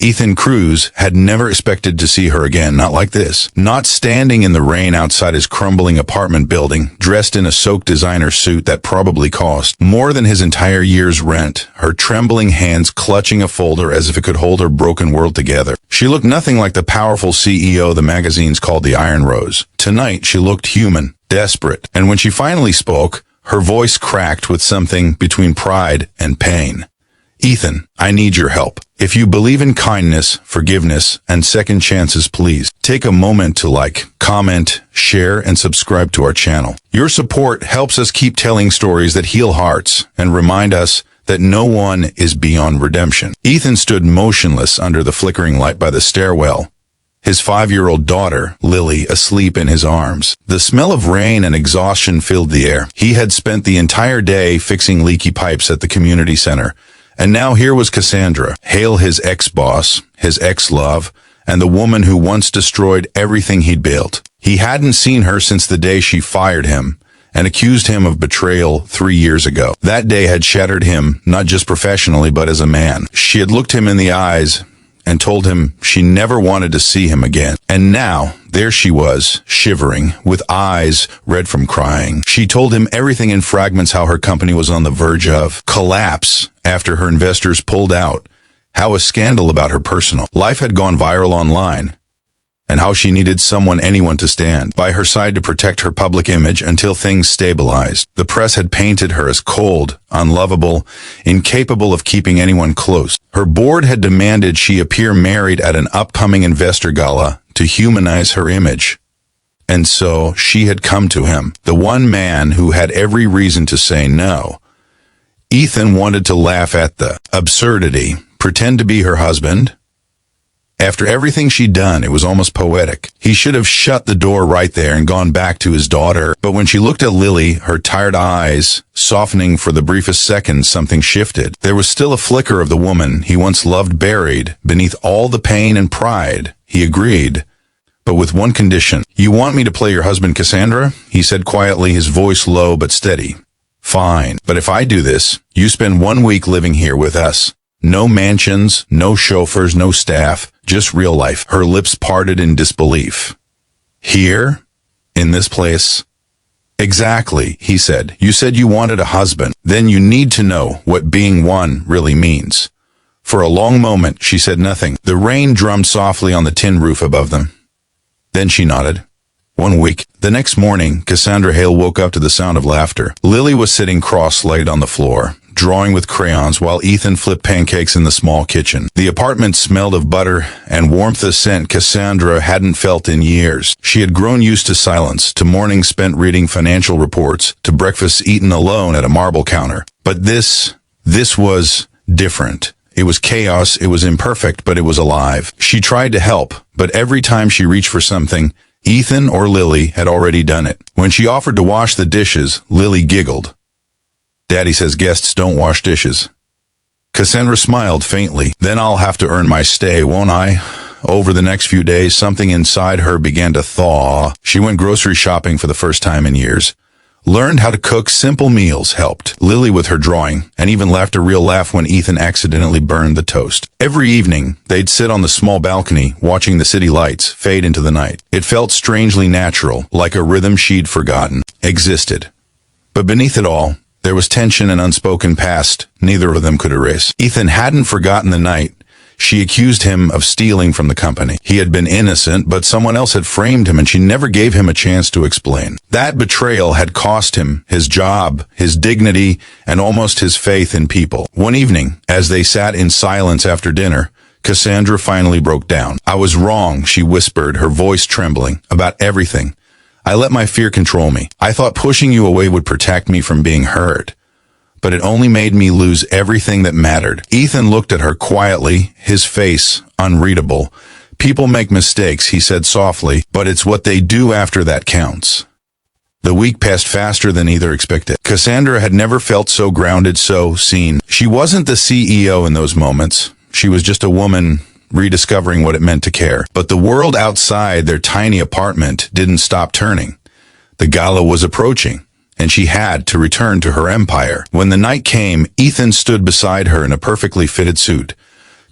Ethan Cruz had never expected to see her again, not like this. Not standing in the rain outside his crumbling apartment building, dressed in a soaked designer suit that probably cost more than his entire year's rent, her trembling hands clutching a folder as if it could hold her broken world together. She looked nothing like the powerful CEO the magazines called the Iron Rose. Tonight, she looked human, desperate, and when she finally spoke, her voice cracked with something between pride and pain. Ethan, I need your help. If you believe in kindness, forgiveness, and second chances, please take a moment to like, comment, share, and subscribe to our channel. Your support helps us keep telling stories that heal hearts and remind us that no one is beyond redemption. Ethan stood motionless under the flickering light by the stairwell, his 5-year-old daughter, Lily, asleep in his arms. The smell of rain and exhaustion filled the air. He had spent the entire day fixing leaky pipes at the community center, and now here was Cassandra, hail his ex-boss, his ex-love, and the woman who once destroyed everything he'd built. He hadn't seen her since the day she fired him and accused him of betrayal 3 years ago. That day had shattered him, not just professionally, but as a man. She had looked him in the eyes and told him she never wanted to see him again. And now, there she was, shivering, with eyes red from crying. She told him everything in fragments, how her company was on the verge of collapse after her investors pulled out, how a scandal about her personal life had gone viral online, and how she needed anyone to stand by her side to protect her public image until things stabilized. The press had painted her as cold, unlovable, incapable of keeping anyone close. Her board had demanded she appear married at an upcoming investor gala to humanize her image. And so she had come to him, the one man who had every reason to say no. Ethan wanted to laugh at the absurdity, pretend to be her husband. After everything she'd done, it was almost poetic. He should have shut the door right there and gone back to his daughter. But when she looked at Lily, her tired eyes softening for the briefest second, something shifted. There was still a flicker of the woman he once loved buried beneath all the pain and pride. He agreed, but with one condition. You want me to play your husband, Cassandra? He said quietly, his voice low but steady. Fine, but if I do this, you spend 1 week living here with us. No mansions, no chauffeurs, no staff, just real life. Her lips parted in disbelief. Here? In this place? Exactly, he said. You said you wanted a husband. Then you need to know what being one really means. For a long moment, she said nothing. The rain drummed softly on the tin roof above them. Then she nodded. 1 week. The next morning, Cassandra Hale woke up to the sound of laughter. Lily was sitting cross-legged on the floor, drawing with crayons while Ethan flipped pancakes in the small kitchen. The apartment smelled of butter and warmth, a scent Cassandra hadn't felt in years. She had grown used to silence, to mornings spent reading financial reports, to breakfasts eaten alone at a marble counter. But this was different. It was chaos, it was imperfect, but it was alive. She tried to help, but every time she reached for something, Ethan or Lily had already done it. When she offered to wash the dishes, Lily giggled. Daddy says guests don't wash dishes. Cassandra smiled faintly. Then I'll have to earn my stay, won't I? Over the next few days, something inside her began to thaw. She went grocery shopping for the first time in years. Learned how to cook simple meals, helped Lily with her drawing, and even laughed a real laugh when Ethan accidentally burned the toast. Every evening, they'd sit on the small balcony, watching the city lights fade into the night. It felt strangely natural, like a rhythm she'd forgotten existed. But beneath it all, there was tension and unspoken past neither of them could erase. Ethan hadn't forgotten the night she accused him of stealing from the company. He had been innocent, but someone else had framed him, and she never gave him a chance to explain. That betrayal had cost him his job, his dignity, and almost his faith in people. One evening, as they sat in silence after dinner, Cassandra finally broke down. I was wrong, she whispered, her voice trembling, about everything. I let my fear control me. I thought pushing you away would protect me from being hurt. But it only made me lose everything that mattered. Ethan looked at her quietly, his face unreadable. People make mistakes, he said softly, but it's what they do after that counts. The week passed faster than either expected. Cassandra had never felt so grounded, so seen. She wasn't the CEO in those moments. She was just a woman rediscovering what it meant to care. But the world outside their tiny apartment didn't stop turning. The gala was approaching, and she had to return to her empire. When the night came, Ethan stood beside her in a perfectly fitted suit,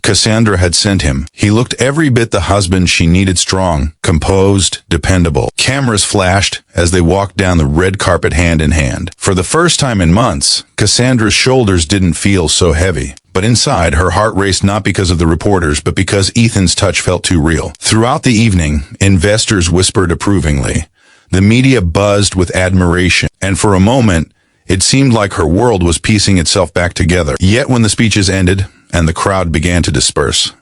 Cassandra had sent him. He looked every bit the husband she needed, strong, composed, dependable. Cameras flashed as they walked down the red carpet hand in hand. For the first time in months, Cassandra's shoulders didn't feel so heavy. But inside, her heart raced not because of the reporters, but because Ethan's touch felt too real. Throughout the evening, investors whispered approvingly. The media buzzed with admiration, and for a moment, it seemed like her world was piecing itself back together. Yet when the speeches ended, and the crowd began to disperse,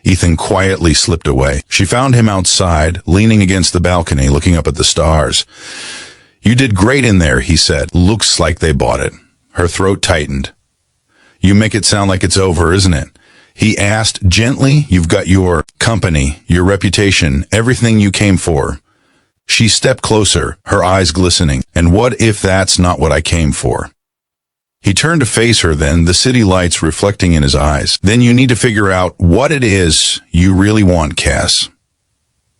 Ethan quietly slipped away. She found him outside, leaning against the balcony, looking up at the stars. "You did great in there," he said. "Looks like they bought it." Her throat tightened. "You make it sound like it's over, isn't it?" he asked gently. "You've got your company, your reputation, everything you came for." She stepped closer, her eyes glistening. "And what if that's not what I came for?" He turned to face her then, the city lights reflecting in his eyes. "Then you need to figure out what it is you really want, Cass.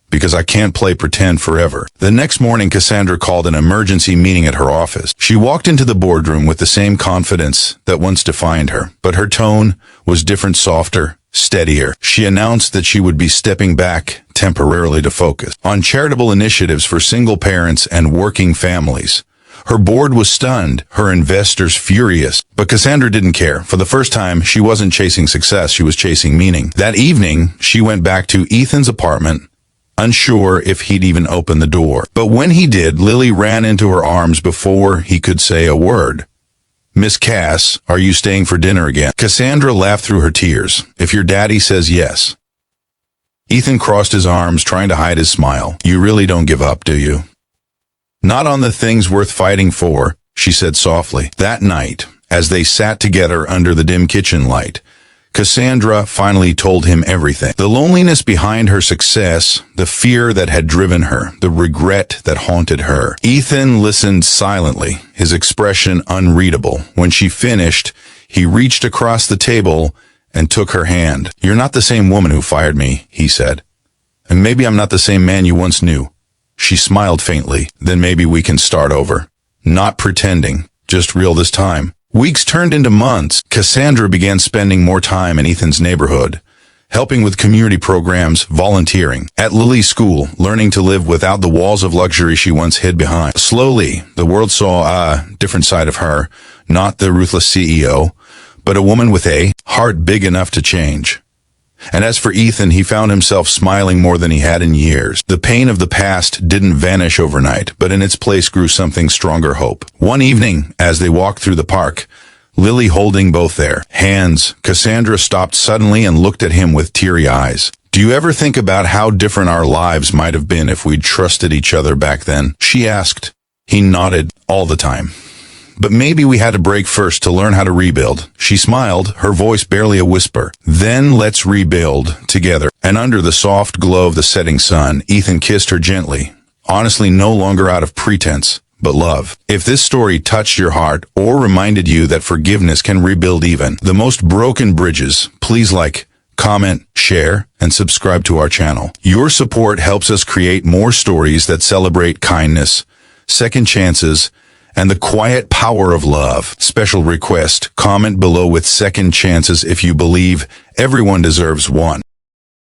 Because I can't play pretend forever." The next morning, Cassandra called an emergency meeting at her office. She walked into the boardroom with the same confidence that once defined her, but her tone was different, softer, steadier. She announced that she would be stepping back temporarily to focus on charitable initiatives for single parents and working families. Her board was stunned, her investors furious, but Cassandra didn't care. For the first time, she wasn't chasing success, she was chasing meaning. That evening, she went back to Ethan's apartment, unsure if he'd even open the door. But when he did, Lily ran into her arms before he could say a word. "Miss Cass, are you staying for dinner again?" Cassandra laughed through her tears. "If your daddy says yes." Ethan crossed his arms, trying to hide his smile. "You really don't give up, do you?" "Not on the things worth fighting for," she said softly. That night, as they sat together under the dim kitchen light, Cassandra finally told him everything. The loneliness behind her success, the fear that had driven her, the regret that haunted her. Ethan listened silently, his expression unreadable. When she finished, he reached across the table and took her hand. "You're not the same woman who fired me," he said. "And maybe I'm not the same man you once knew." She smiled faintly. "Then maybe we can start over. Not pretending, just real this time." Weeks turned into months. Cassandra began spending more time in Ethan's neighborhood, helping with community programs, volunteering. At Lily's school, learning to live without the walls of luxury she once hid behind. Slowly, the world saw a different side of her, not the ruthless CEO, but a woman with a heart big enough to change. And as for Ethan, he found himself smiling more than he had in years. The pain of the past didn't vanish overnight, but in its place grew something stronger: hope. One evening, as they walked through the park, Lily holding both their hands, Cassandra stopped suddenly and looked at him with teary eyes. "Do you ever think about how different our lives might have been if we'd trusted each other back then?" she asked. He nodded. "All the time. But maybe we had to break first to learn how to rebuild." She smiled, her voice barely a whisper. "Then let's rebuild together." And under the soft glow of the setting sun, Ethan kissed her gently, honestly, no longer out of pretense, but love. If this story touched your heart or reminded you that forgiveness can rebuild even the most broken bridges, please like, comment, share, and subscribe to our channel. Your support helps us create more stories that celebrate kindness, second chances, and the quiet power of love. Special request: comment below with second chances if you believe everyone deserves one.